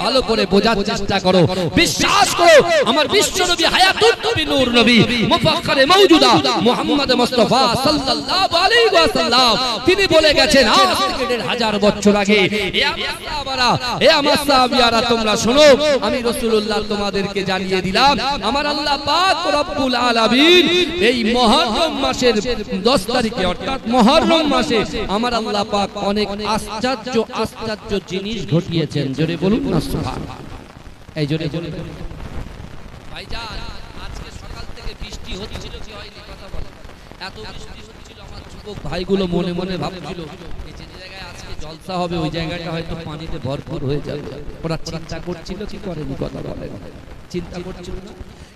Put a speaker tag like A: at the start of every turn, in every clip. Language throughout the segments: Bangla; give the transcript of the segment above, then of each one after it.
A: ভালো করে বোঝার চেষ্টা করো, বিশ্বাস করো আমার বিশ্বনবী হায়াতুন নবী নূর নবী মুফাক্কারে মাওজুদা মুহাম্মদ মুস্তাফা সাল্লাল্লাহু আলাইহি ওয়াসাল্লাম তিনি বলে গেছেন আজ থেকে 1000 বছর আগে, এ আমার সাহাবীরা তোমরা শোনো, আমি রাসূলুল্লাহ তোমাদেরকে জানিয়ে দিলাম আমার আল্লাহ পাক রব্বুল আলামিন এই মুহররম মাসের 10 তারিখে অর্থাৎ মুহররম মাসে আমার আল্লাহ পাক অনেক আশ্চর্য জিনিস ঘটিয়েছেন। জোরে বলুন না সুবহানাল্লাহ। এই জোরে জোরে ভাইজান আজকে সকাল থেকে বৃষ্টি হচ্ছিল কি হয়নি কথা বলেন? এত বৃষ্টি হচ্ছিল আমার যুবক ভাইগুলো মনে মনে ভাবছিল এই যে জায়গায় আজকে জলসা হবে ওই জায়গাটা হয়তো পানিতে ভরপুর হয়ে যাবে। ওরা চিন্তা করছিল কি করেনি কথা বলেন? চিন্তা করছিল না,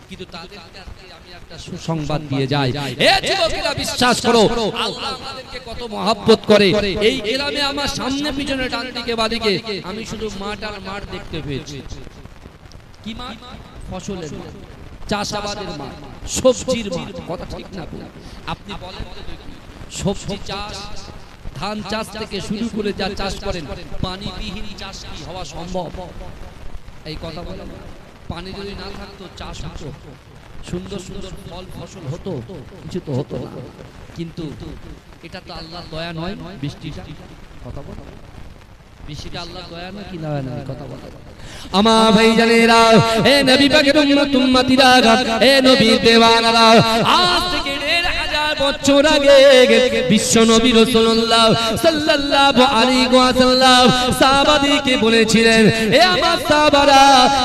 A: কিন্তু তাদেরকে আজকে আমি একটা সুসংবাদ দিয়ে যাই, এ যুবকেরা বিশ্বাস করো আল্লাহ আমাদেরকে কত মহব্বত করে। এই গ্রামে আমার সামনে পিছনে ডান দিকে বাদিকে আমি শুধু মাঠ আর মাঠ দেখতে পেয়েছি। কি মাঠ? ফসলের মাঠ, চাষাবাদের মাঠ, সবজির মাঠ। কথা ঠিক না? আপনি বলেন তো দেখি, সবজি চাষ ধান চাষ থেকে শুরু করে যা চাষ করেন পানিবিহীন চাষ কি হওয়া সম্ভব? এই কথা বলেন। পানি যদি না থাকতো চাষ হতো, সুন্দর সুন্দর ফল ফসল হতো, কিছু তো হতো না। কিন্তু এটা তো আল্লাহর দয়া নয় বৃষ্টিটা। কথা বল, বৃষ্টিটা আল্লাহর দয়া না কি দয়া নয়? কথা বল আমার ভাইজানেরা, এ নবী পাকের উম্মতিরা, এ নবীর দেওয়ানারা, আজ থেকে 1000 বছর আগে বিশ্ব নবী রাসূলুল্লাহ সাল্লাল্লাহু আলাইহি ওয়াসাল্লাম সাহাবাদেরকে বলেছিলেন, এ আমার সাহাবারা,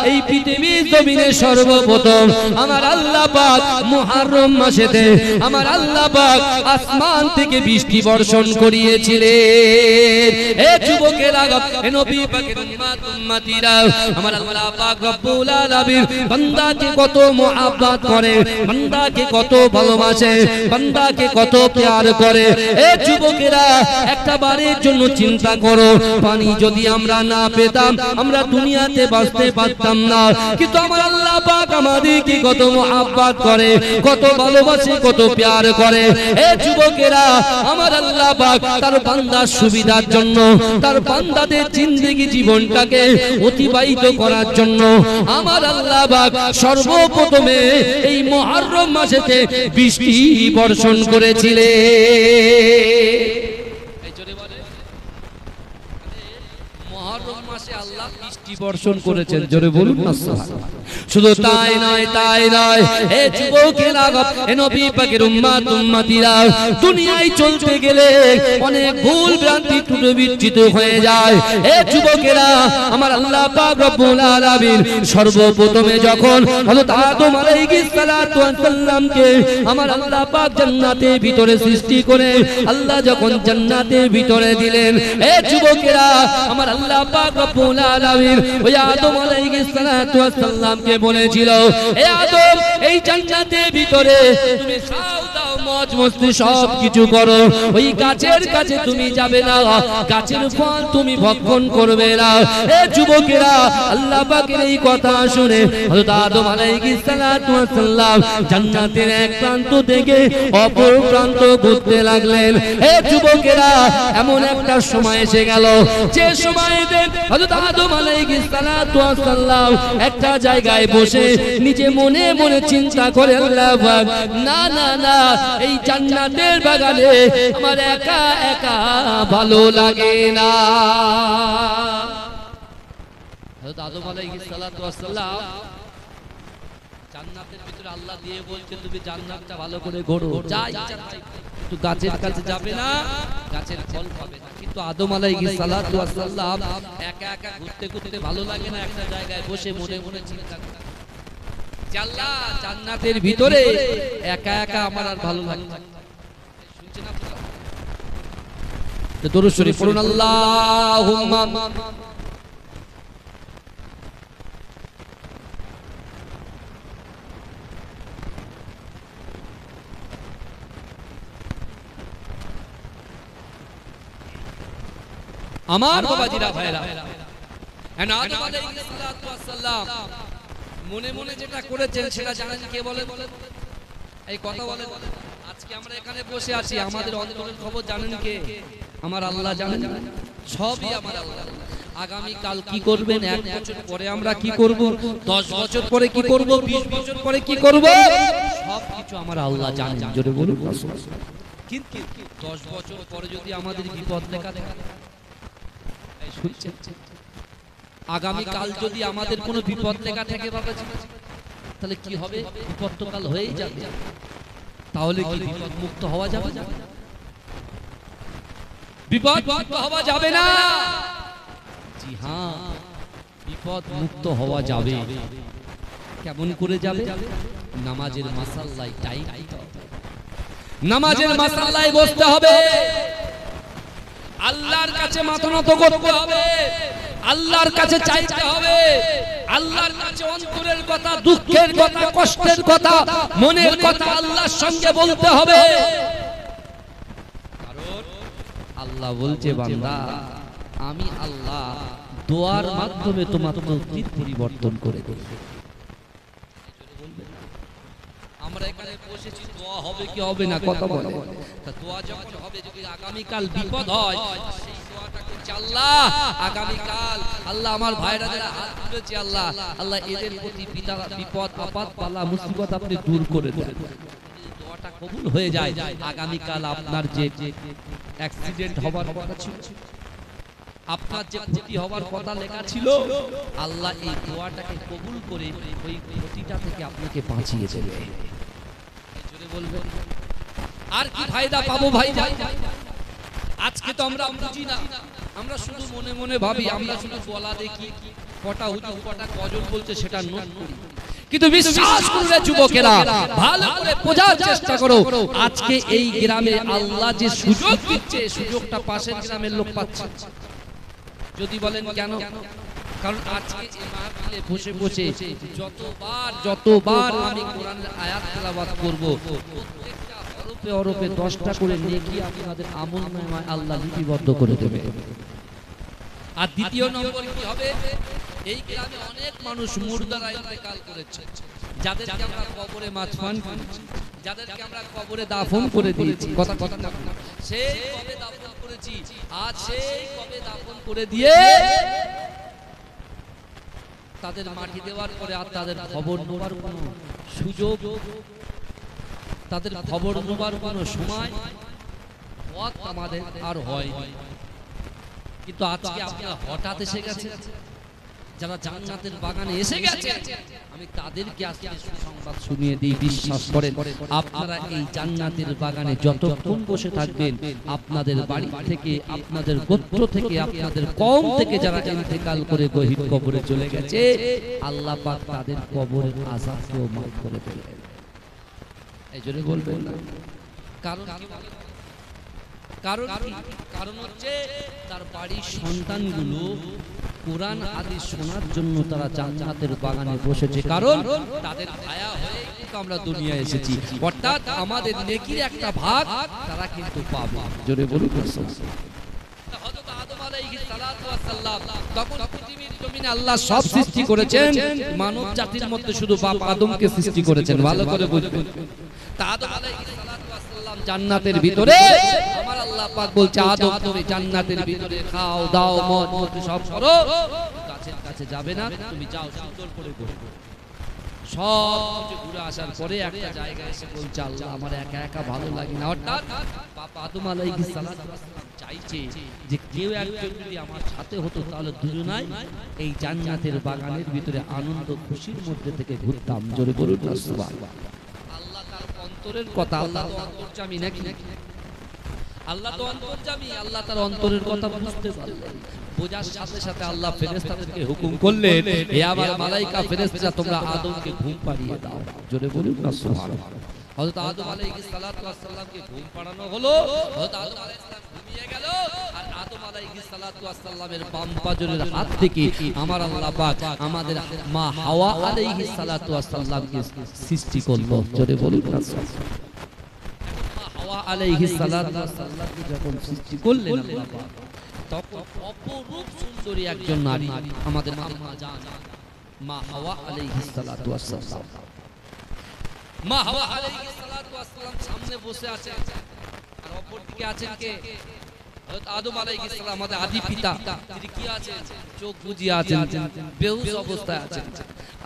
A: এই পৃথিবীর জমিনে সর্বপ্রথম আমার আল্লাহ পাক মুহররম মাসেতে আমার আল্লাহ পাক আসমান থেকে বৃষ্টি বর্ষণ করিয়েছিলেন। এ যুবকেরা, এ নবী পাকের উম্মতিরা, আমার আল্লাহ পাক রব্বুল আলামিন বান্দাকে কত মুহাব্বত করে, বান্দাকে কত ভালোবাসে, বান্দাকে কত প্যার করে। এ যুবকেরা, একটা বারের জন্য চিন্তা করো, পানি যদি আমরা না পেতাম আমরা দুনিয়াতে বাঁচতে পারতাম না। কিন্তু আমার আল্লাহ পাক আমাদেরকে কত মুহাব্বত করে, কত ভালোবাসে, কত প্যার করে। এ যুবকেরা, আমার আল্লাহ পাক তার বান্দার সুবিধার জন্য, তার বান্দাদের জিন্দেগি জীবনটাকে অতিবাহিত করার জন্য আমার আল্লাহ পাক সর্বপ্রথমে এই মুহররম মাসেতে বৃষ্টি বর্ষণ করেছিলেন। মুহররম মাসে আল্লাহ বৃষ্টি বর্ষণ করেছেন। জোরে বলুন না সুবহানাল্লাহ। শুধু তাই নয়, তাই নয়, হে যুবকেরা, হে নবী পাকের উম্মতিরা, দুনিয়ায় চলতে গেলে অনেক ভুল ভ্রান্তি ত্রুটি বিচ্যুত হয়ে যায়। হে যুবকেরা, আমার আল্লাহ পাক রব্বুল আলামিন সর্বপ্রথমে যখন হযরত আদম আলাইহিস সালাতু ওয়াস সালামকে আমার আল্লাহ পাক জান্নাতের ভিতরে সৃষ্টি করে আল্লাহ যখন জান্নাতের ভিতরে দিলেন, হে যুবকেরা, আমার আল্লাহ পাক রব্বুল আলামিন ওই আদম আলাইহিস সালাতু ওয়াস সালামকে বলেছিল, হে আদম, এই জান্নাতের ভিতরে তুমি খাও দাও মজ মস্তি সব কিছু করো, ওই গাছের কাছে তুমি যাবে না, গাছের ফল তুমি ভক্ষণ করবে না। হে যুবকেরা, আল্লাহ পাকের এই কথা শুনে হযরত আদম আলাইহিস সালাতু ওয়াস সালাম জান্নাতের এক প্রান্ত থেকে অপর প্রান্ত ঘুরতে লাগলেন। হে যুবকেরা, এমন একটা সময় এসে গেল যে সময়তে হযরত আদম আলাইহিস সালাতু ওয়াস সালাম একটা জায়গায় বসে নিজে মনে মনে চিন্তা করে, আল্লাহ পাক, না না না, এই জান্নাতের বাগানে আমার একা একা ভালো লাগে না। হযরত আদম আলাইহিস সালাতু ওয়াস সালাম জান্নাতের ভিতরে আল্লাহ দিয়ে বলছেন, তুমি জান্নাতটা ভালো করে ঘোরো, যা ইচ্ছা তাই, কিন্তু গাছের কাছে যাবে না, গাছের ফল পাবে না। কিন্তু আদম আলাইহিস সালাতু ওয়াস সালাম একা একা ঘুরতে ঘুরতে ভালো লাগে না, একটা জায়গায় বসে মনে মনে চিন্তা করে, আল্লাহ জান্নাতের ভিতরে একা একা আমার আর ভালো লাগে না। শুনছেন আপনারা? তো দরুদ শরীফ পড়ুন, আল্লাহুম্মা আমার বাবাজিরা ভাইরা, আদম আলাইহিস সালাতু ওয়াস সালাম মনে মনে যেটা করেছেন সেটা জানেন কে বলেন? এই কথা বলেন। আজকে আমরা এখানে বসে আছি, আমাদের অন্তরের খবর জানেন কে? আমার আল্লাহ জানেন, সবই আমার আল্লাহ। আগামী কাল কি করবেন, 1 বছর পরে আমরা কি করব, 10 বছর পরে কি করব, 20 বছর পরে কি করব, সব কিছু আমার আল্লাহ জানেন। জোরে বলুন। কিন্তু 10 বছর পরে যদি আমাদের বিপদ লেখা থাকে, এই শুনছেন, আগামী কাল যদি আমাদের কোনো বিপদ লেখা থাকে বাবাজি, তাহলে কি হবে, বিপদ তো কাল হয়েই যাবে। তাহলে কি বিপদ মুক্ত হওয়া যাবে না? বিপদ মুক্ত হওয়া যাবে না। জি হ্যাঁ, বিপদ মুক্ত হওয়া যাবে। কেমন করে যাবে? নামাজের মাসাল্লায় টাইম দিতে হবে, নামাজের মাসাল্লায় বসতে হবে, আল্লাহর কাছে মাথা নত করতে হবে, আল্লাহর কাছে চাইতে হবে, আল্লাহর কাছে অন্তরের কথা, দুঃখের কথা, কষ্টের কথা, মনের কথা আল্লাহর সঙ্গে বলতে হবে। কারণ আল্লাহ বলছে, বান্দা আমি আল্লাহ দোয়ার মাধ্যমে তোমার তকদীর পরিবর্তন করে দেব। আমরা এখানে বসেছি, দোয়া হবে কি হবে না কথা বলে। তা দোয়া যখন হবে, যদি আগামী কাল বিপদ হয়, সেই দোয়াটা করছে আল্লাহ আগামী কাল, আল্লাহ আমার ভাইরা যারা হাত তুলেছে, আল্লাহ আল্লাহ এদের প্রতি বিপদ আপদ বালা মুসিবত আপনি দূর করে দেন। দোয়াটা কবুল হয়ে যায়, আগামী কাল আপনার যে অ্যাক্সিডেন্ট হবার কথা ছিল, আপনার যে ক্ষতি হওয়ার কথা লেখা ছিল, আল্লাহ এই দোয়াটাকে কবুল করে ওই ক্ষতিটা থেকে আপনাকে বাঁচিয়ে দেবে। জোরে বলবেন, আর কি ফায়দা পাবো ভাই? আজকে তো আমরা বুঝি না, আমরা শুধু মনে মনে ভাবি, আমরা শুধু বলা দেখি, কটা হুজুর কটা গজল বলছে সেটা নোট করি। কিন্তু বিশ্বাস করলে যুবকেরা, ভালো করে বোঝার চেষ্টা করো, আজকে এই গ্রামে আল্লাহ যে সুযোগ দিচ্ছে, সুযোগটা পাশের গ্রামের লোক পাচ্ছে। যদি বলেন কেন? কারণ আজকে এই মাহফিলে বসে বসে যতবার আমি কোরআনের আয়াত তেলাওয়াত করব, প্রত্যেকটা হরফে হরফে 10টা করে নেকি আপনাদের আমলনামায় আল্লাহ লিপিবদ্ধ করে দেবে। আর দ্বিতীয় নম্বর কি হবে, এই গ্রামে অনেক মানুষ মুর্দারা ইন্তেকাল করেছে, যাদেরকে আমরা কবরে মাছফান করেছি, যাদেরকে আমরা কবরে দাফন করে দিয়েছি। কথা কথা না, সেই কবে দাফন করেছি, আজ সেই কবে দাফন করে দিয়ে তাদের মাটি দেওয়ার পরে আর তাদের খবর নেওয়ার কোনো সুযোগ, তাদের খবর নেওয়ার কোনো সময় পথ আমাদের আর হয়। কিন্তু আজকে আপনারা হঠাৎ এসে গেছে, যারা জান্নাতের বাগানে এসে গেছে, আমি তাদেরকে আজকে সংবাদ শুনিয়ে দিই, বিশ্বাস করেন আপনারা এই জান্নাতের বাগানে যতক্ষণ বসে থাকবেন, আপনাদের বাড়ি থেকে, আপনাদের গোত্র থেকে, আপনাদের কওম থেকে যারা ইন্তেকাল করে গহীন কবরে চলে গেছে, আল্লাহ পাক তাদের কবরের আযাবকেও মাফ করে দেবেন। এই জন্য বলবেন না, কারণ কারণ হচ্ছে তার বাড়ির সন্তানগুলো কোরআন হাদিস শোনার জন্য তারা জান্নাতের বাগানে বসেছে, কারণ তাদের ভায়া হয়ে আমরা দুনিয়ায় এসেছি, অর্থাৎ আমাদের নেকির একটা ভাগ তারা কিন্তু পাবে। জোরে বলুন। হযরত আদম আলাইহিস সালাতু ওয়াস সালাম তখন পৃথিবীর জমিনে আল্লাহ সব সৃষ্টি করেছেন, মানব জাতির মধ্যে শুধু বাপ আদমকে সৃষ্টি করেছেন। ভালো করে বুঝবেন, তা আদম আলাইহিস সালাতু ওয়াস সালাম জান্নাতের ভিতরে, আমার আল্লাহ পাক বলছে, আদম তুমি জান্নাতের ভিতরে খাও দাও মদ মস্তি সব করো, গাছের কাছে যাবে না, তুমি যাও সুন্দর করে বসো। সব কিছু ঘুরে আসার পরে একটা জায়গায় এসে বলছে, আল্লাহ আমার একা একা ভালো লাগে না। অর্থাৎ বাবা আদম আলাইহিস সালাতু ওয়াস সালাম চাইছে যে কেউ একজন যদি আমার সাথে হতো, তাহলে দুজনাই এই জান্নাতের বাগানের ভিতরে আনন্দ খুশির মধ্যে থেকে ঘুরতাম। জোরে বলুন না সুবহানাল্লাহ। আল্লাহ তার অন্তরের কথা, আল্লাহ তো অন্তর্যামী নাকি? আল্লাহ তো অন্তর্যামী, আল্লাহ তার অন্তরের কথা বুঝতে পারলেন, বোঝার সাথে সাথে আল্লাহ ফেরেশতাদেরকে হুকুম করলেন, হে আমার মালাইকা ফেরেশতারা তোমরা আদমকে ঘুম পাড়িয়ে দাও। জোরে বলুন না সুবহানাল্লাহ। হযরত আদম আলাইহিস সালাতু ওয়াস সালামকে ঘুম পাড়ানো হলো, হযরত আদম আলাইহিস সালাম ঘুমিয়ে গেল, আর আদম আলাইহিস সালাতু ওয়াস সালামের বাম পাজরের হাত থেকে আমার আল্লাহ পাক আমাদের মা হাওয়া আলাইহিস সালাতু ওয়াস সালামকে সৃষ্টি করলো। জোরে বলুন না সুবহানাল্লাহ। হাওয়া আলাইহিস সালাতু ওয়াস সালামকে যখন সৃষ্টি করলেন আল্লাহ পাক, তখন অপরূপ সুন্দরী একজন নারী আমাদের আম্মা জান মা হাওয়া আলাইহিস সালাতু ওয়াস সালাম, মা হাওয়া আলাইহিস সালাতু ওয়াস সালাম সামনে বসে আছেন, আর অপর দিকে আছেন কে? আদম আলাইহিস সালাম আমাদের আদি পিতা, তিনি কি আছেন? চোখ বুজিয়ে আছেন, বেহুশ অবস্থায় আছেন।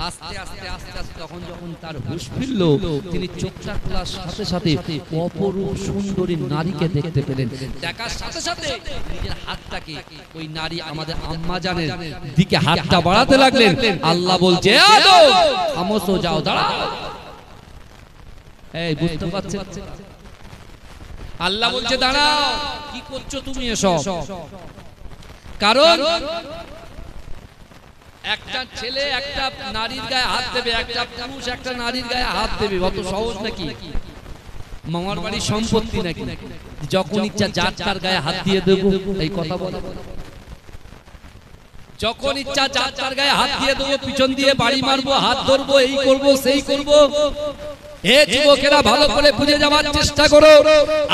A: আস্তে আস্তে আস্তে আস্তে তখন যখন তার হুঁশ ফিরল, তিনি চোখটা খোলার সাথে সাথে অপরূপ সুন্দরী নারীকে দেখতে পেলেন। দেখার সাথে সাথে নিজের হাতটাকে ওই নারী আমাদের আম্মা জানের দিকে হাতটা বাড়াতে লাগলেন। আল্লাহ বলছে, আদম খামোশ হয়ে যাও, দাঁড়াও। এই বুঝতে পারছেন? আল্লাহ বলছে দাঁড়াও, কি করছো তুমি এসব? কারণ একটা ছেলে একটা নারীর গায়ে হাত দেবে, একটা পুরুষ একটা নারীর গায়ে হাত দেবে, অত সহজ নাকি? মামার বাড়ির সম্পত্তি নাকি যখন ইচ্ছা যার তার গায়ে হাত দিয়ে দেবো? এই কথা বলে যখন ইচ্ছা যার তার গায়ে হাত দিয়ে দেবো, পিছন দিয়ে বাড়ি মারবো, হাত ধরবো, এই করবো সেই করবো। হে যুবকেরা, ভালো করে বুঝে যাওয়ার চেষ্টা করো।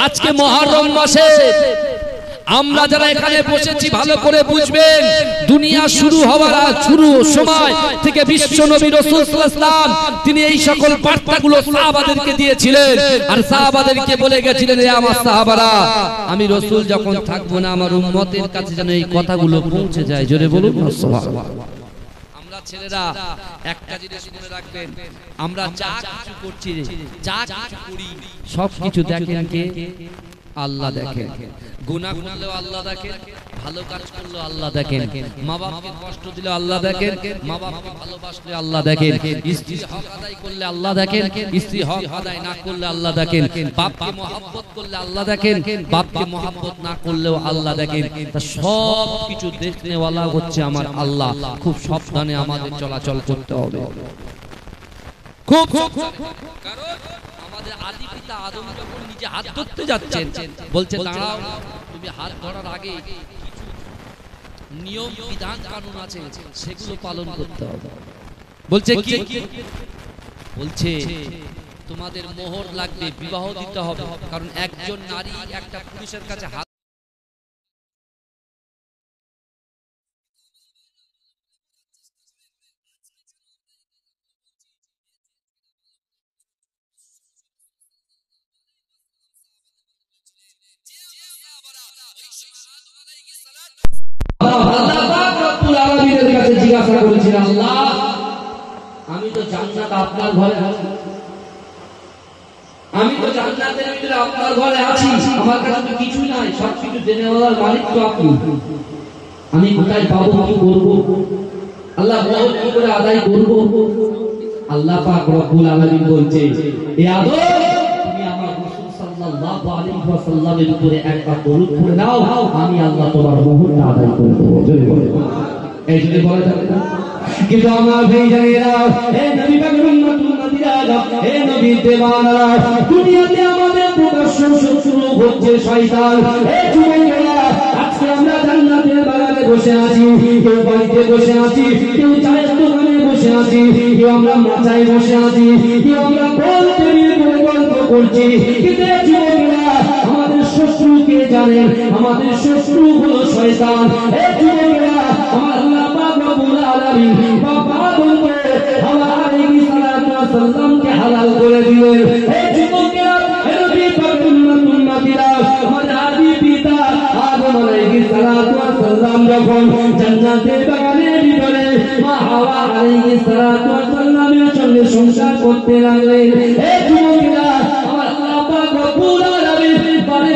A: আজকে মুহররম মাসে আমরা যারা এখানে বসেছি ভালো করে বুঝবেন, দুনিয়া শুরু হওয়ার সময় থেকে বিশ্ব নবী রাসূল সাল্লাল্লাহু আলাইহি ওয়াসাল্লাম তিনি এই সকল বার্তাগুলো সাহাবাদেরকে দিয়েছিলেন। আর সাহাবাদেরকে বলে গেছিলেন, হে আমার সাহাবারা, আমি রাসূল যখন থাকবো না, আমার উম্মতের কাছে যেন এই কথাগুলো পৌঁছে যায়। জোরে বলুন সুবহানাল্লাহ। ছেলেরা একটা জিনিস মনে রাখবেন, আমরা যা কিছু করছি, যা কিছু করি, সবকিছু দেখেন কে? আল্লাহ দেখেন। গুনাহ করলেও আল্লাহ দেখেন, ভালো কাজ করলেও আল্লাহ দেখেন, মা বাপকে কষ্ট দিলে আল্লাহ দেখেন, মা বাপকে ভালোবাসলে আল্লাহ দেখেন, স্ত্রী হক আদায় করলে আল্লাহ দেখেন, স্ত্রী হক আদায় না করলে আল্লাহ দেখেন, বাপকে মহব্বত করলে আল্লাহ দেখেন, বাপকে মহব্বত না করলেও আল্লাহ দেখেন। তা সব কিছু দেখনেওয়ালা হচ্ছে আমার আল্লাহ। খুব সাবধানে আমাদের চলাচল করতে হবে, খুব। কারণ আমাদের আদি পিতা আদম যখন নিজে হাত ধরতে যাচ্ছেন, বলছে দাঁড়াও, তুমি হাত ধরার আগে কিছু নিয়ম বিধান কানুন আছে, সেগুলো পালন করতে হবে। বলছে কি? বলছে তোমাদের মোহর লাগবে, বিবাহ দিতে হবে। কারণ একজন নারী একটা পুরুষের কাছে হাত জিজ্ঞাসা করেছিলেন, আল্লাহ আমি তো জান্নাত আপনার ঘরে আছি, আমি তো জান্নাতের ভিতরে আপনার ঘরে আছি, আমার কাছে তো কিছুই নাই, সবকিছু দেনেওয়ালার মালিক তো আপনি, আমি কোথায় পাবো, কি করবো? আল্লাহ বহুত কি করে আদায় করবো? আল্লাহ পাক রব্বুল আলামিন বলছে, এ আদম তুমি আমার রাসূল সাল্লাল্লাহু আলাইহি ওয়াসাল্লামের উপরে একবার দরুদ পড়ে নাও, আমি আল্লাহ তোমার মোহরটা আদায় করব। জোরে বলো, এই যদি বলা যাবে না? কিন্তু আমার ভাইজানেরা, হে নবী পাকের উম্মতুল নবীরা, হে নবীর দেওয়ানারা, দুনিয়াতে আমাদের প্রকাশ্য শত্রু হচ্ছে শয়তান। হে যুবকেরা, আজকে আমরা জান্নাতের বাগানে বসে আছি, কেউ বাড়িতে বসে আছি, কেউ চায়ের দোকানে বসে আছি, কেউ আমরা মাচায় বসে আছি, কেউ আমরা গোল টেবিল করে গল্প করছি। কিন্তু যুবকেরা, আমাদের শত্রু কে জানেন? আমাদের শত্রু হলো শয়তান। হে যুবকেরা, আমার আল্লাহ পাক রব্বুল আলামিন বাবা বলতে হাওয়া আলাইহিস সালাতু ওয়াস সালামকে হালাল করে দিলেন। হে যুবকেরা, হে নবী পাকের উম্মতুল নবীরা, আমাদের আদি পিতা আদম আলাইহিস সালাতু ওয়াস সালাম যখন জান্নাতের বাগানের ভিতরে মা হাওয়া আলাইহিস সালাতু ওয়াস সালামের সঙ্গে সংসার করতে লাগলেন। হে যুবকেরা, আমার আল্লাহ পাক রব্বুল আলামিন বারে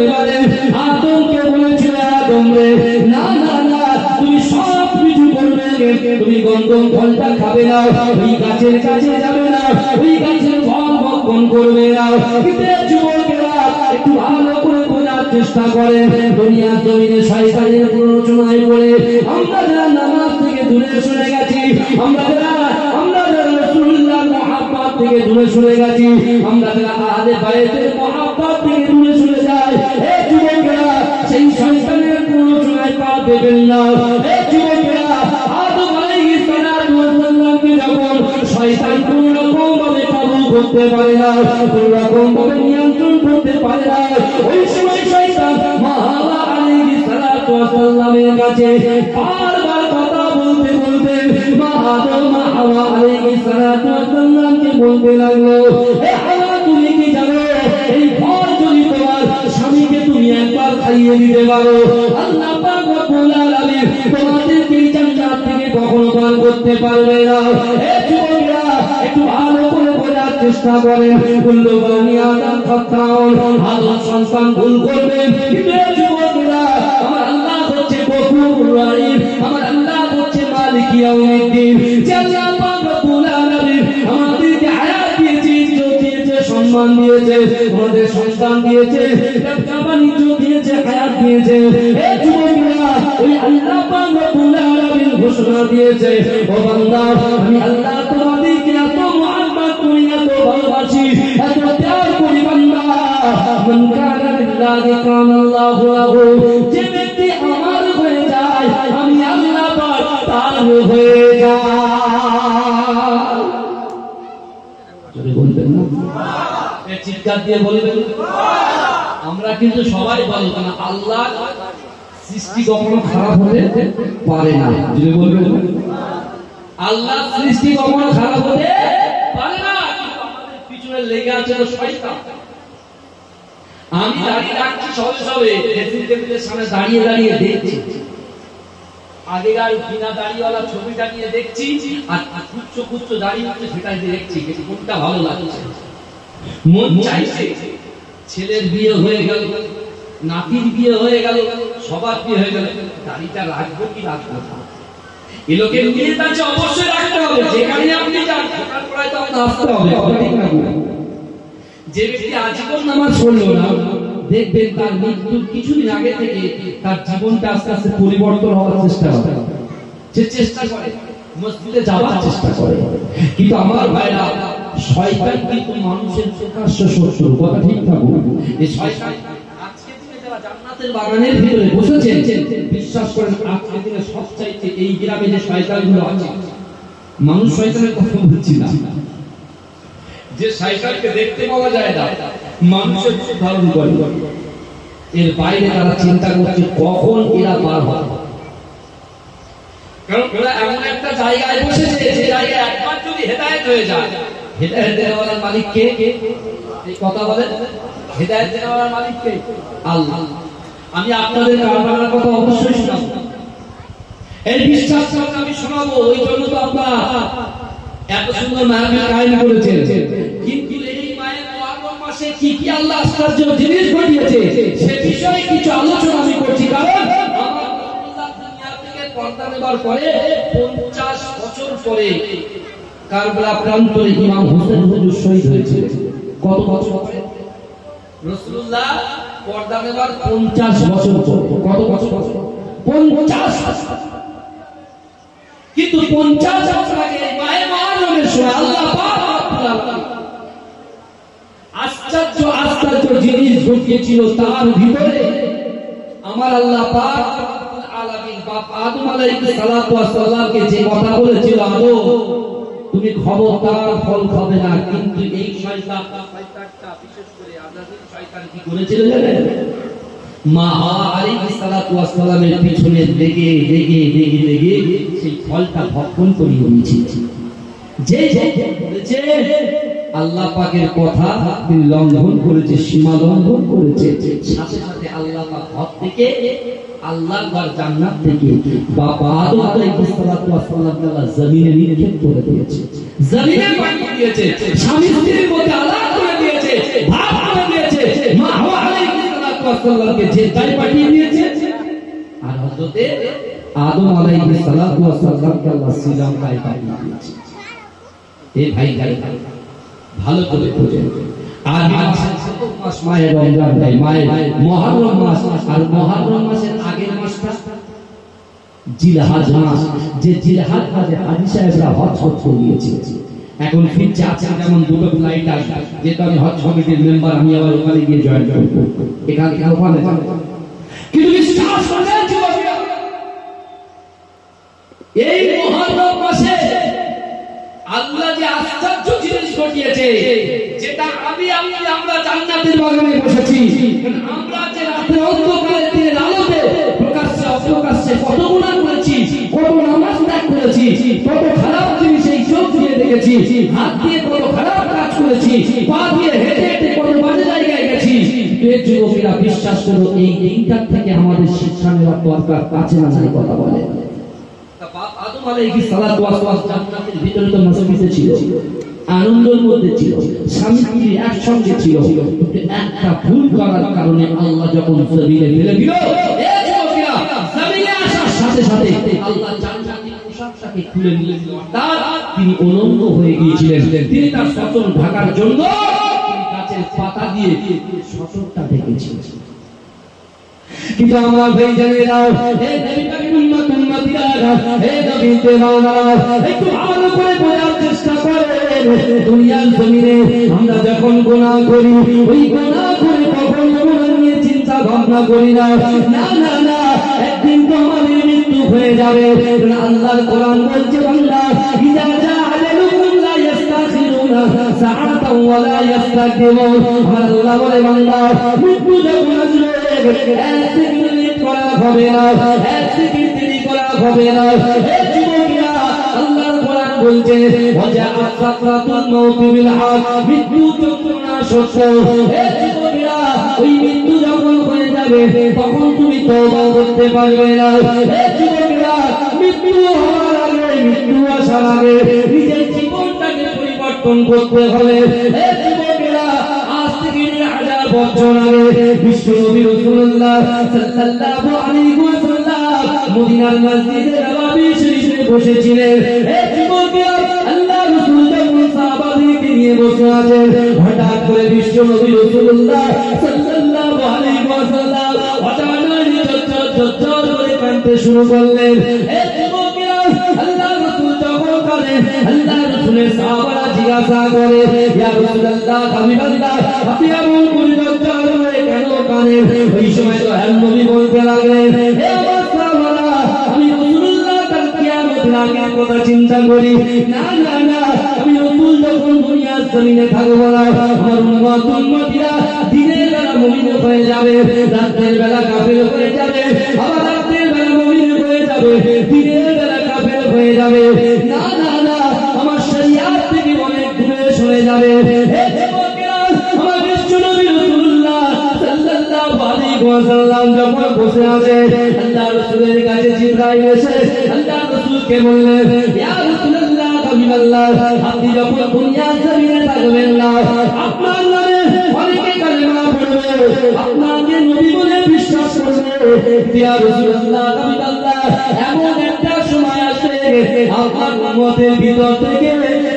A: বারে আদমকে বলেছিল, আদম রে, না না না, তুমি সব কিছু করবে, তুমি গন্ধম ফলটা খাবে না, ওই গাছের কাছে যাবে না, ওই গাছের ফল ভক্ষণ করবে না। কিন্তু যুবকেরা, একটু ভালো করে বোঝার চেষ্টা করেন, দুনিয়া জমিনে শয়তানের প্ররোচনায় পড়ে আমরা যারা নামাজ থেকে দূরে সরে গেছি, আমরা যারা রাসূলুল্লাহর মহব্বত থেকে দূরে সরে গেছি, আমরা যারা আহলে বাইতের মহব্বত থেকে দূরে সরে যাই, হে যুবকেরা, সেই শয়তানের প্ররোচনায় পা দেবেন না। হে যুবকেরা, আদম আলাইহিস সালাতু ওয়াস সালামকে যখন শয়তান কোনো রকম ভাবে কাবু করতে পারে না, কোনো রকম ভাবে নিয়ন্ত্রণ করতে পারে না, ওই সময় শয়তান মা হাওয়া আলাইহিস সালাতু ওয়াস সালামের কাছে বারবার কথা বলতে বলতে মা হাওয়া আলাইহিস সালাতু ওয়াস সালামকে বলতে লাগলো, হে হাওয়া, তুমি কি জানো এই ফল যদি তোমার স্বামীকে তুমি একবার খাইয়ে দিয়ে দিতে পারো। আল্লাহ পাক রব্বুল আলামিন তোমাদেরকে জান্নাত থেকে কখনো বার করতে পারবে না। এ যুবকরা একটু ভালো করে বোঝার চেষ্টা করেন। কুল্লু বানি আদম খাতাউন, আদম সন্তান ভুল করবে। কিন্তু এ যুবকরা, আমার আল্লাহ হচ্ছে গফুর রহিম, আমার আল্লাহ হচ্ছে মালিক ইয়াউমিদ্দিন। যে আল্লাহ পাক রব্বুল আলামিন আমাদেরকে হায়াত দিয়েছে, ইজ্জত দিয়েছে, সম্মান দিয়েছে, আমাদের সন্তান দিয়েছে, ব্যবসা বাণিজ্য দিয়েছে, হায়াত দিয়েছে। এ যুবকরা, ওই আল্লাহ পাক রব্বুল আলামিন ঘোষণা দিয়েছে, ও বান্দা, আমি আল্লাহ তোমাদেরকে এত মহব্বত করি, এত ভালোবাসি, এত প্যার করি। বান্দা, মান কানা লিল্লাহি কানা আল্লাহু লাহু, যে ব্যক্তি আমার হয়ে যায়, আমি আল্লাহ পাক তার হয়ে যায়। যদি বলবেন না, চিৎকার দিয়ে বলবেন। আমরা কিন্তু সবাই বলবো না, আল্লাহ সৃষ্টি কখনো খারাপ হতে পারে না। যদি বলবেন, আল্লাহ সৃষ্টি কখনো খারাপ হতে পারে না। আমাদের পিছনে লেগে আছে তো শয়তান। আমি দাঁড়িয়ে রাখছি সবে সবে ড্রেসিং টেবিলের সামনে দাঁড়িয়ে দাঁড়িয়ে দেখছি, আগেকার বিনা দাড়িওয়ালা ছবিটা নিয়ে দেখছি, আর কুচ্চ কুচ্চ দাড়ি হচ্ছে সেটা দেখছি, কোনটা ভালো লাগছে। মন চাইছে ছেলের বিয়ে হয়ে গেল, নাতির বিয়ে হয়ে গেল, সবার বিয়ে হয়ে গেল, দাড়িটা রাখবো কি রাখবো না, এ লোকের বিয়ে আছে অবশ্যই রাখতে হবে। যেখানে আপনি যান সেখান পড়ায় তো আপনার আসতে হবে। যে ব্যক্তি আজীবন নামাজ পড়লো না, দেখবেন তার মৃত্যুর কিছুদিন আগে থেকে তার জীবনটা আস্তে আস্তে পরিবর্তন হওয়ার চেষ্টা করে, সে চেষ্টা করে, মসজিদে যাওয়ার চেষ্টা করে। কিন্তু আমার ভাইরা, শয়তান কিন্তু মানুষের প্রকাশ্য শত্রু। কথা ঠিক থাকুন। এই শয়তান আজকে দিনে যারা জান্নাতের বাগানের ভিতরে বসেছেন, বিশ্বাস করেন আজকে দিনে সবচাইতে এই গ্রামে যে শয়তানগুলো আছে, মানুষ শয়তানের কথা বলছি না, যে শয়তানকে দেখতে পাওয়া যায় না, মানুষের ধারণ করে, এর বাইরে তারা চিন্তা করছে কখন এরা বার হবে। কারণ ওরা এমন একটা জায়গায় বসেছে, যে জায়গায় একবার যদি হেদায়েত হয়ে যায়, হেদায়েত দেওয়ার মালিক কে? এই কথা বলেন, হেদায়েত দেওয়ার মালিক কে? আল্লাহ। আমি আপনাদের কারবালার কথা অবশ্যই শোনাবো, এই বিশ্বাস করে আমি শোনাবো। ওই জন্য তো আপনারা এত সুন্দর মাহফিল কায়েম করেছেন। কিন্তু এই মায়ের মুহররম মাসে কি কি আল্লাহ আশ্চর্য জিনিস ঘটিয়েছে, সে বিষয়ে কিছু আলোচনা আমি করছি। কারণ আমার রাসূলুল্লাহ দুনিয়া থেকে পর্দা নেবার পরে 50 বছর পরে কারবালা প্রান্তরে ইমাম হোসেন হুজুর শহীদ হয়েছিলেন। কত বছর পরে? রাসূলুল্লাহ পর্দা নেবার 50 বছর পরে। কত বছর? 50 বছর। কিন্তু 50 বছর আগে মায়ে মুহররমের সময় আল্লাহ পাক আশ্চর্য আশ্চর্য জিনিস ঘটিয়েছিল। তার ভিতরে আমার আল্লাহ পাক রব্বুল আলামিন বাপ আদম আলাইহিস সালাতু ওয়াস সালামকে যে কথা বলেছিল, আদম তুমি খবরদার ফল খাবে না। কিন্তু এই শয়তানটা বিশেষ করে আজাদির শয়তান কি করেছিল জানেন? মা আলাইহিস সালাতু ওয়াস সালামের পিছনে লেগে লেগে লেগে লেগে সেই ফলটা ভক্ষণ করিয়ে নিয়েছিল। যে বলেছে আল্লাহ পাকের কথা তিনি লঙ্ঘন করেছে, সীমা লঙ্ঘন করেছে, সাথে সাথে আল্লাহ পাক ঘর থেকে, আল্লাহর জান্নাত থেকে বাবা আদম আলাইহিস সালাতু ওয়াস সালামকে আল্লাহ জমিনে নিক্ষেপ করে দিয়েছে, জমিনে পাঠিয়ে দিয়েছে, স্বামী স্ত্রীর মধ্যে আলাদা করে দিয়েছে, ভাগ করে দিয়েছে। মা হাওয়া আলাইহিস সালাতু ওয়াস সালামকে জেদ্দায় পাঠিয়ে দিয়েছে, আর হযরতে আদম আলাইহিস সালাতু ওয়াস সালামকে আল্লাহ শ্রীলঙ্কায় পাঠিয়ে দিয়েছে। এই ভাই ভালো করে বুঝেন। আর মাস মায়ের রমজান, মায়ের মুহররম মাস, আর মুহররম মাসের আগের মাসটা জিলহজ মাস, যে জিলহজ মাসে হাজী সাহেবরা হজ করতে গিয়েছে। এখন ফিরছে, আছে যেমন দুটো ফ্লাইট আসবে, যেটা আমি হজ কমিটির মেম্বার, আমি আবার ওখানে গিয়ে জয়েন করব, এখান থেকে ওখানে। কিন্তু বিশ্বাস করেন এই মুহররম মাসে আল্লাহ যে আশ্চর্য জিনিস ঘটিয়েছে, যেটা আমরা জান্নাতের বাগানে বসেছি, আমরা যে রাতের অন্ধকারে দিনের আলোতে প্রকাশ্যে অপ্রকাশ্যে কত গুনাহ করেছি, কত নামাজ ত্যাগ করেছি, কত খারাপ জিনিস এই চোখ দিয়ে দেখেছি, হাত দিয়ে কত খারাপ কাজ করেছি, পা দিয়ে হেঁটে হেঁটে কত বাজে জায়গায় গেছি। যুবকেরা বিশ্বাস করো এই দিনটার থেকে আমাদের শিক্ষা নেওয়ার দরকার কাছে না যায় কথা বলে। আদম আলাইহিস সালাতু ওয়াস সালাম জান্নাতের ভিতরে তো মসজিদে ছিল, আনন্দের মধ্যে ছিল, স্বামী স্ত্রী একসঙ্গে ছিল, কিন্তু একটা ভুল করার কারণে আল্লাহ যখন জমিনে ফেলে দিল, এই যুবকেরা জমিনে আসার সাথে সাথে আল্লাহ জান্নাতের পোশাকটাকে খুলে নিলেন। তিনি অনন্য হয়ে গিয়েছিলেন। তিনি তার সচল ঢাকার জন্য গাছের পাতা দিয়ে সচলটা ঢেকেছিলেন। কিন্তু আমার ভাই জানেরা, হে নবী পাকের উম্মতিরা, হে নবী দেওয়ানা, একটু ভালো করে বোঝার চেষ্টা করেন। দুনিয়ার জমিনে আমরা যখন গুনাহ করি, ওই গুনাহ করে কখনো গুনাহ নিয়ে চিন্তা ভাবনা করি না। না না না, একদিন তো আমাদের মৃত্যু হয়ে যাবে। আল্লাহর কোরআন বলছে, বান্দা ইজা জাআলাকুম লা ইস্তাখিরুনা সাআতাও ওয়া লা ইস্তাকদিমুন। আল্লাহ বলে, বান্দা মৃত্যু যখন আসবে এক সেকেন্ড করা হবে না, এক সেকেন্ড দেরি করা হবে না। হে যুবকেরা, আল্লাহর কোরআন বলছে, ওয়াজাআত সাকরাতুল মাউত বিল হক, মৃত্যু যন্ত্রণা সত্য। হে যুবকেরা, ওই মৃত্যু যখন হয়ে যাবে তখন তুমি তওবা করতে পারবে না। হে যুবকেরা, মৃত্যু হওয়ার আগে, মৃত্যু আসার আগে নিজের জীবনটাকে পরিবর্তন করতে হবে। হে যুবকেরা, আজ থেকে 1000 বছর আগে বিশ্ব নবী রাসূলুল্লাহ সাল্লাল্লাহু আলাইহি ওয়াসাল্লাম মদিনার মসজিদে নববী শরীফে বসেছিলেন। হে যুবকেরা, আল্লাহ রাসূল যখন সাহাবাদেরকে নিয়ে বসে আছেন, হঠাৎ করে বিশ্ব নবী রাসূলুল্লাহ সাল্লাল্লাহু আলাইহি ওয়াসাল্লাম হঠাৎ চট করে কাঁদতে শুরু করলেন। হে যুবকেরা, আল্লাহ রাসূল যখন কাঁদেন, আল্লাহ রাসূলের সাহাবারা জিজ্ঞাসা করে, ইয়া রাসূলুল্লাহ, হাবিবাল্লাহ, আপনি এমন করে চট করে কেন কাঁদেন? ওই সময় তো নবী বলতে লাগলেন, হে আমার সাহাবারা, আমি রাসূলুল্লাহ কাল কিয়ামতের আগের কথা চিন্তা করি। না না না, আমি রাসূল যখন দুনিয়ার জমিনে থাকব না, আমার উম্মতিরা দিনের বেলা মুমিন হয়ে যাবে, রাতের বেলা কাফের হয়ে যাবে, আবার রাতের বেলা মুমিন হয়ে যাবে, দিনের বেলা কাফের হয়ে যাবে। না না না, আমার শরিয়াত থেকে অনেক দূরে সরে যাবে। হে যুবকেরা, আমার বিশ্ব নবী রাসূলুল্লাহ সাল্লাল্লাহু আলাইহি ওয়াসাল্লাম যখন বসে আছে, আল্লাহ রাসূলের কাছে জিবরাইল এসে আল্লাহ রাসূলকে বললেন, ইয়া রাসূলুল্লাহ, হাবিবাল্লাহ, আপনি যখন দুনিয়ার জমিনে থাকবেন না, আপনার নামে অনেকে কালেমা পড়বে, আপনাকে নবী বলে বিশ্বাস করবে। ইয়া রাসূলুল্লাহ, হাবিবাল্লাহ, এমন একটা সময় আসবে আপনার উম্মতের ভিতর থেকে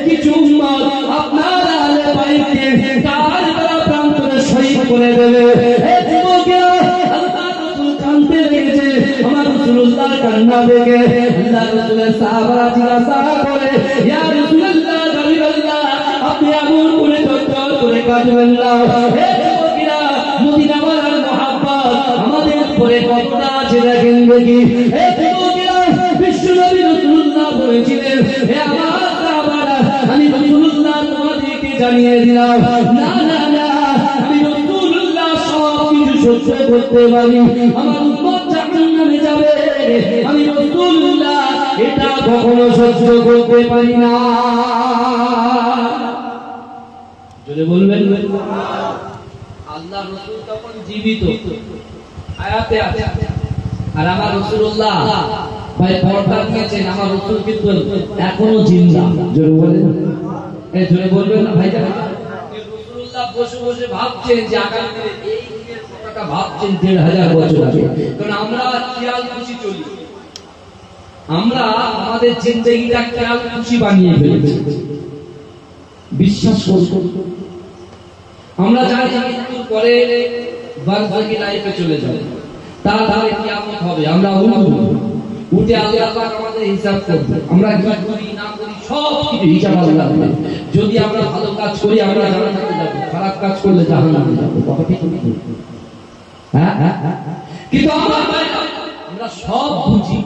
A: কিছু উম্মত আপনার আহলে বাইতকে তার দ্বারা প্রান্তরে শহীদ করে দেবে। হে যুবকেরা, আল্লাহ রাসূল কাঁদতে লেগেছে। আমার রাসূলুল্লাহর কান্না দেখে আল্লাহ রাসূলের সাহাবারা জিজ্ঞাসা করে, ইয়া রাসূলুল্লাহ, হাবিবাল্লাহ, আপনি এমন করে চট করে কাঁদবেন না। হে যুবকেরা, মদিনাওয়ালার মহব্বত আমাদের উপরে কতটা আছে দেখেন দেখি। হে যুবকেরা, বিশ্ব নবী রাসূলুল্লাহ বলেছিলেন, হে আমার সাহাবারা, আমি রাসূলুল্লাহ তোমাদেরকে জানিয়ে দিলাম, না না না, আমি রাসূলুল্লাহ সব কিছু সহ্য করতে পারি, আমার উম্মত জাহান্নামে যাবে, আমি রাসূলুল্লাহ এটা কখনো সহ্য করতে পারি না। যদি বলবেন আল্লাহ রাসূল তখন জীবিত, আয়াতে আছে, আর আমার রাসূলুল্লাহ ভাই পর্দা নিয়েছেন, আমার রাসূল কিন্তু এখনো জিন্দা। জোরে বলেন, এই জোরে বলবেন না ভাই জান। রাসূলুল্লাহ বসে বসে ভাবছেন যে আগামী দিনে এই দিনের কথাটা ভাবছেন ১৫০০ বছর আগে। কারণ আমরা খেয়াল খুশি চলি, আমরা আমাদের জিন্দেগিটা খেয়াল খুশি বানিয়ে ফেলেছি। বিশ্বাস করুন, আমরা জানি মৃত্যুর পরে বারজাখী লাইফে চলে যাব, তারপরে কিয়ামত হবে, আমরা উঠে আল্লাহ পাক আমাদের হিসাব করবে। আমরা কি করি না করি সব কিছু হিসাব আল্লাহ দেবে। যদি আমরা ভালো কাজ করি আমরা জান্নাতে যাব, খারাপ কাজ করলে জাহান্নামে যাব। কথা ঠিক না? হ্যাঁ হ্যাঁ। কিন্তু আমরা সব বুঝি,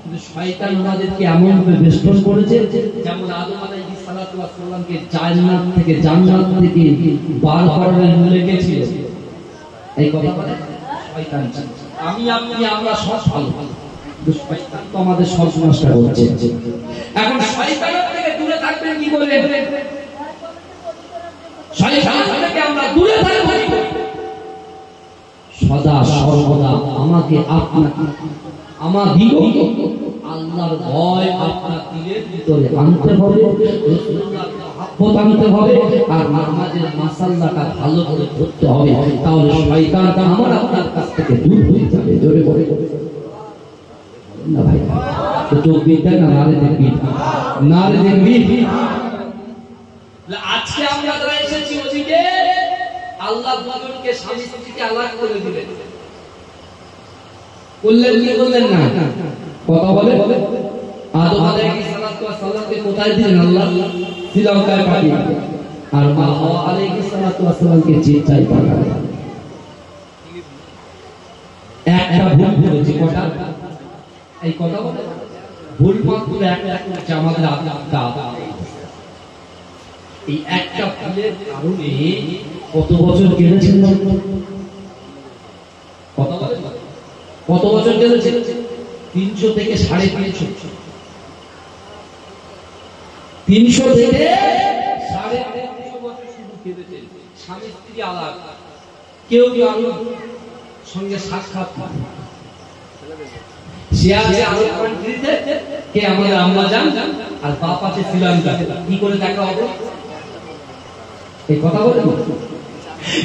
A: কিন্তু শয়তান আমাদেরকে এমন ভাবে বেষ্টন করেছে, যেমন আদম আলাইহিস সালাতু ওয়াস সালামকে জান্নাত থেকে বার করার ভুলে গেছিল। এই কথা বলে শয়তান। আমি আপনি আমরা সব ভালো, কিন্তু শয়তান তো আমাদের সর্বনাশটা করছে। এখন শয়তানের থেকে দূরে থাকবেন কি করে? শয়তান থেকে আমরা দূরে থাকব। সদা সর্বদা আমাকে আপনাকে আমাদিগকে আল্লাহর ভয় আপনার দিলের ভিতরে আনতে হবে, রাসূলুল্লাহর মহব্বত আনতে হবে, আর নামাজের মাসাল্লাটা ভালো করে ধরতে হবে। তাহলে শয়তান আমার আপনার কাছ থেকে দূর হয়ে যাবে। জোরে বলে না ভাই, তো চোখবিটা না নারে দেখবি, নারে দেখবি। আজকে আমরা যারা এসেছি ওদিকে আল্লাহ দুজনকে স্বামী স্ত্রীকে আলাদা করে দিলেন, বললেন কি বললেন না? কথা বলে আদম আলাইহিস সালাতু ওয়াস সালামকে কোথায় দিলেন? আল্লাহ শ্রীলঙ্কায় পাঠিয়ে, আর মা হাওয়া আলাইহিস সালাতু ওয়াস সালামকে চিন্তায় পাঠালেন। একটা ভুল করেছে, কটা? এই কথা বলে ভুল মাত্র একটা করছে আমাদের দাদা। এই একটা ভুলের কারণে কত বছর কেঁদেছেন? কথা বলে কত বছর কেঁদেছেন? 300 থেকে 350, 300 থেকে 350 বছর শুধু কেঁদেছেন। স্বামী স্ত্রী আলাদা, কেউ কারোর সঙ্গে সাক্ষাৎ হয়। সে আছে আরব কান্ট্রিতে, কে আমাদের আম্মা জান, আর বাপ আছে শ্রীলঙ্কা। কি করে দেখা হবে? এই কথা বলে।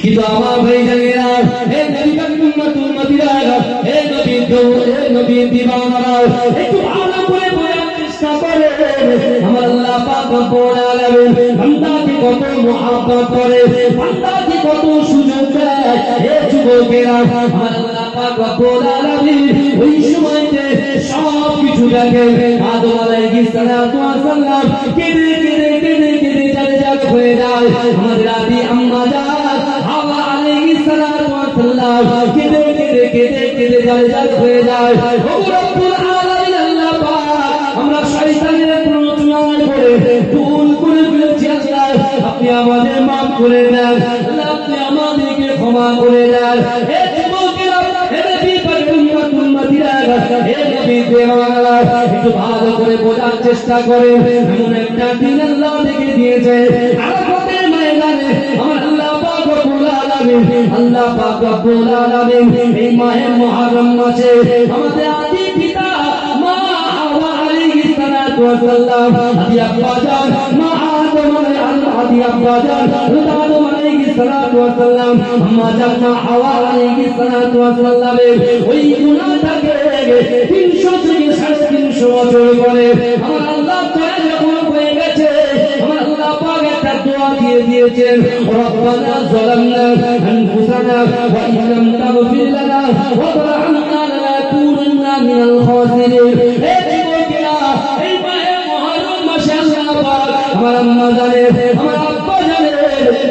A: কিন্তু আমার ভাই জানেনা, হে নবী উম্মতিরা, হে নবী দিওয়ানারা, একটু ভালো করে বোঝার চেষ্টা করে। আমার আল্লাহ পাক রব্বুল আলামিন বান্দাকে কত মহব্বত করে, বান্দাকে কত সুযোগ দেয়। হে যুবকেরা, আমার আল্লাহ পাক রব্বুল আলামিন ওই সময়তে সব কিছু দেখে। আদম আলাইহিস সালাতু ওয়াস সালাম কেঁদে কেঁদে কেঁদে কেঁদে জালে হয়ে যায়। আমাদের আদি আম্মা জান হাওয়া আলাইহিস সালাতু ওয়াস সালাম কেঁদে কেঁদে কেঁদে কেঁদে জালে হয়ে যায়। ও রব্বুল আলামিন আল্লাহ পাক, আমরা শয়তানের প্ররোচনায় পড়ে ভুল করে ফেলেছি। আল্লাহ আপনি আমাদের মাফ করে দেন, আল্লাহ আপনি আমাদেরকে ক্ষমা করে দেন। হে যুবকেরা, হে নবী পাক উম্মতিরা, হে নবী দেওয়ানারা, একটু ভালো করে বোঝার চেষ্টা করে। এমন একটা দিন আল্লাহ দেখে দিয়েছে আরাফাতের ময়দানে। আমার আল্লাহ পাক রব্বুল আলামিন, আল্লাহ পাক রব্বুল আলামিন এই মাহে মুহররম মাসে আমাদের আদি পিতা মা হাওয়া আলাইহিস সালাতু ওয়াস সালাম, আদি আব্বা জান মা আদম আদি আব্বা জান আদম আলাইহিস সালাতু ওয়াস সালাম, আম্মা জান মা হাওয়া আলাইহিস সালাতু ওয়াস সালামের ওই গুনাহটাকে 300 থেকে 350 বছর পরে আমার আল্লাহ তাআলা যখন হয়ে গেছে, আমার আল্লাহ পাক একটা দোয়া দিয়ে দিয়েছেন, রব্বানা যালামনা আনফুসানা ওয়া ইন লাম তাগফির লানা ওয়া তারহামনা লানাকুনান্না মিনাল খাসিরিন। হে যুবকেরা, এই মাহে মুহররম মাসে আল্লাহ পাক আমার আম্মা জানের, আমার আব্বা জানের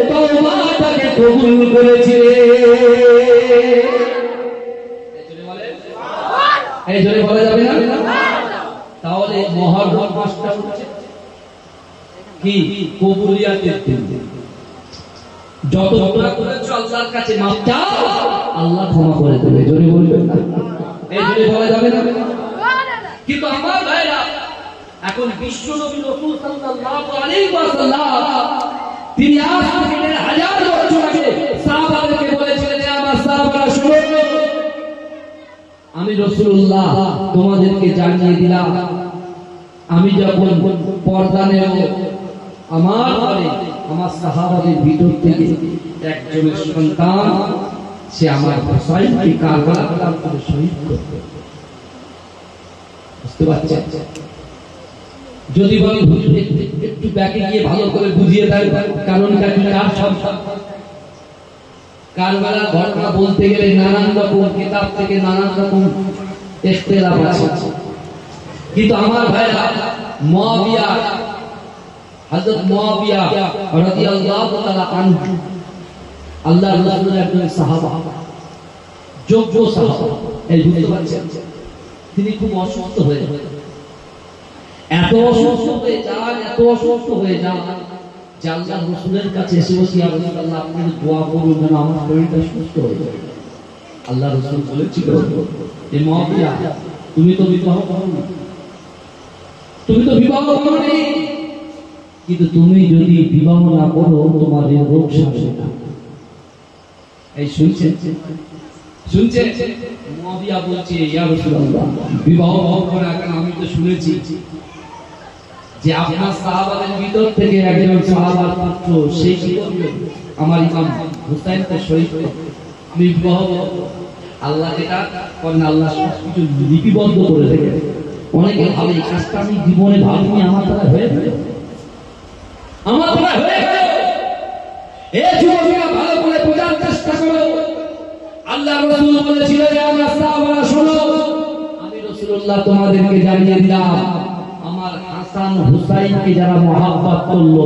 A: তওবাটাকে কবুল করেছে। এই জোরে বলা যাবে না? তাহলে মুহররম মাসটা হচ্ছে কি? কবুলিয়াতের দিন। যত দোয়া করেছো আল্লাহর কাছে মাফ চাও, আল্লাহ ক্ষমা করে দেবে। জোরে বলবেন না? এই জোরে বলা যাবে না? কিন্তু আমার ভাইরা, এখন বিশ্ব নবী রাসূল সাল্লাল্লাহু আলাইহি ওয়াসাল্লাম তিনি আজ থেকে 1000 বছর আগে সাহাবাদেরকে বলেছিলেন, আমার সাহাবারা শুনো, আমি রাসূলুল্লাহ তোমাদেরকে জানিয়ে দিলাম, আমি যখন পর্দা নেব, আমার ঘরে আমার সাহাবাদের ভিতর থেকে একজনের সন্তান সে আমার হুসাইনকে কারবালা করে শহীদ করবে। বুঝতে পারছেন? যদি বলেন একটু ব্যাকে গিয়ে ভালো করে বুঝিয়ে দেয় কারণটা কি, কার সন্তান। কারবালা ঘটনা বলতে গেলে নানান রকম কিতাব থেকে নানান রকম ইখতিলাফ আছে। কিন্তু আমার ভাইরা, মুয়াবিয়া, হযরত মুয়াবিয়া রাদিয়াল্লাহু তাআলা আনহু আল্লাহর রাসূলের একজন সাহাবা, যোগ্য সাহাবা। এই বুঝতে পারছেন? তিনি খুব অসুস্থ হয়ে যান, এত অসুস্থ হয়ে যান, এত অসুস্থ হয়ে যান যে আল্লাহর রাসূলের কাছে এসে বসে, ইয়া রাসূলুল্লাহ আপনি দোয়া করুন যেন আমার শরীরটা সুস্থ হয়ে যায়। আল্লাহর রাসূল বলেছিল, এ মুয়াবিয়া, তুমি তো বিবাহ করোনি, তুমি তো বিবাহ করোনি, কিন্তু তুমি যদি বিবাহ না করো তোমাদের রোগ সারবে না। এই শুনছেন? শুনছে মুয়াবিয়া বলছে ইয়া রাসূলুল্লাহ বিবাহ হবে না কেন? আমি তো শুনেছি যে আপনার সাহাবাদের ভিতর থেকে একজন সাহাবার পুত্র সেই আমার ইমাম হুসাইন কে শহীদ আমি বিবাহ আল্লাহ যেটা করেন আল্লাহ সবকিছু লিপিবদ্ধ করে রেখেছে। অনেকে ভাবে এই কাজটা আমি জীবনে ভাবিনি, আমার দ্বারা হয়ে গেল, আমার দ্বারা হয়ে গেল। এই যুবকেরা ভালো করে বোঝার চেষ্টা করো। আল্লাহ রাসূল বলেছিলেন আমরা সাহাবারা শোনো, আমি রাসূলুল্লাহ তোমাদেরকে জানিয়ে দিলাম আমার হাসান হুসাইনকে যারা মহব্বত করলো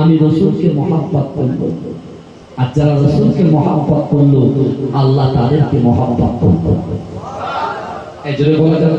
A: আমি রাসূলকে মহব্বত করব, আর যারা রাসূলকে মহব্বত করলো আল্লাহ তাদেরকে মহব্বত করবে। এই জন্য বলা যাবে